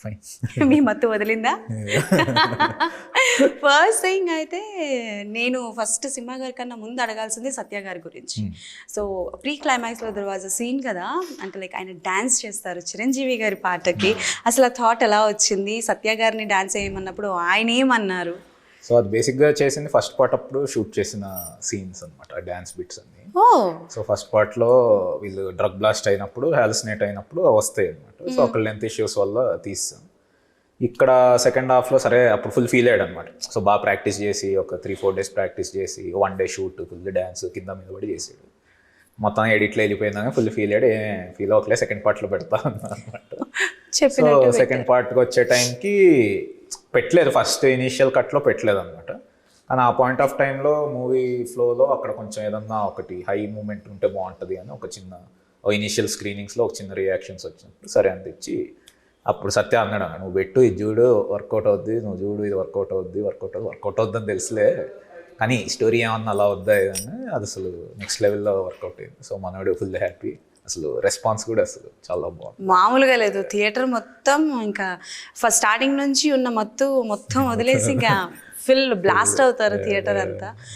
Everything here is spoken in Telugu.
ఫైన్. మీ మత్తు వదిలిందా? ఫస్ట్ థింగ్ అయితే నేను ఫస్ట్ సింహ గారి కన్నా ముందు అడగాల్సింది సత్య గారి గురించి. సో ప్రీ క్లైమాక్స్లో దర్ వాజ్ అ సీన్ కదా, అంటే లైక్ ఆయన డ్యాన్స్ చేస్తారు చిరంజీవి గారి పాటకి. అసలు ఆ థాట్ ఎలా వచ్చింది? సత్య గారిని డ్యాన్స్ వేయమన్నప్పుడు ఆయన ఏమన్నారు? సో అది బేసిక్గా చేసింది ఫస్ట్ పార్ట్ అప్పుడు షూట్ చేసిన సీన్స్ అనమాట, డ్యాన్స్ బిట్స్ అన్ని. ఓ సో ఫస్ట్ పార్ట్లో వీళ్ళు డ్రగ్ బ్లాస్ట్ అయినప్పుడు, హాలుసినేట్ అయినప్పుడు వస్తాయి అనమాట. సో అక్కడ లెంత్ ఇష్యూస్ వల్ల తీస్తాం. ఇక్కడ సెకండ్ హాఫ్లో సరే అప్పుడు ఫుల్ ఫీల్ అయ్యాడు అనమాట. సో బాగా ప్రాక్టీస్ చేసి ఒక 3-4 days ప్రాక్టీస్ చేసి 1 day షూట్ ఫుల్ డ్యాన్స్ కింద మీద పడి చేసాడు. మొత్తం ఎడిట్లో వెళ్ళిపోయిందని ఫుల్ ఫీల్ అయ్యాడు. ఫీల్ అవ్వట్లే, సెకండ్ పార్ట్లో పెడతా అనమాట. సో సెకండ్ పార్ట్కి వచ్చే టైంకి పెట్టలేదు, ఫస్ట్ ఇనీషియల్ కట్లో పెట్టలేదు అనమాట. కానీ ఆ పాయింట్ ఆఫ్ టైంలో మూవీ ఫ్లోలో అక్కడ కొంచెం ఏదన్నా ఒకటి హై మూమెంట్ ఉంటే బాగుంటుంది అని ఒక చిన్న ఇనీషియల్ స్క్రీనింగ్స్లో ఒక చిన్న రియాక్షన్స్ వచ్చినప్పుడు సరే అని తెచ్చి అప్పుడు సత్య అన్నాడు, నువ్వు పెట్టు ఇది చూడు వర్కౌట్ అవుద్ది, నువ్వు చూడు ఇది వర్కౌట్ అవుద్ది అని తెలుసులే, కానీ స్టోరీ ఏమన్నా అలా వద్దా ఏదన్నా, అది అసలు నెక్స్ట్ లెవెల్లో వర్కౌట్ అయింది. సో మనోడు ఫుల్ హ్యాపీ, అసలు రెస్పాన్స్ కూడా అసలు చాలా బాగుంది. మామూలుగా లేదు, థియేటర్ మొత్తం ఇంకా ఫస్ట్ స్టార్టింగ్ నుంచి ఉన్న మొత్తం వదిలేసి ఇంకా ఫుల్ బ్లాస్ట్ అవుతారు థియేటర్ అంతా.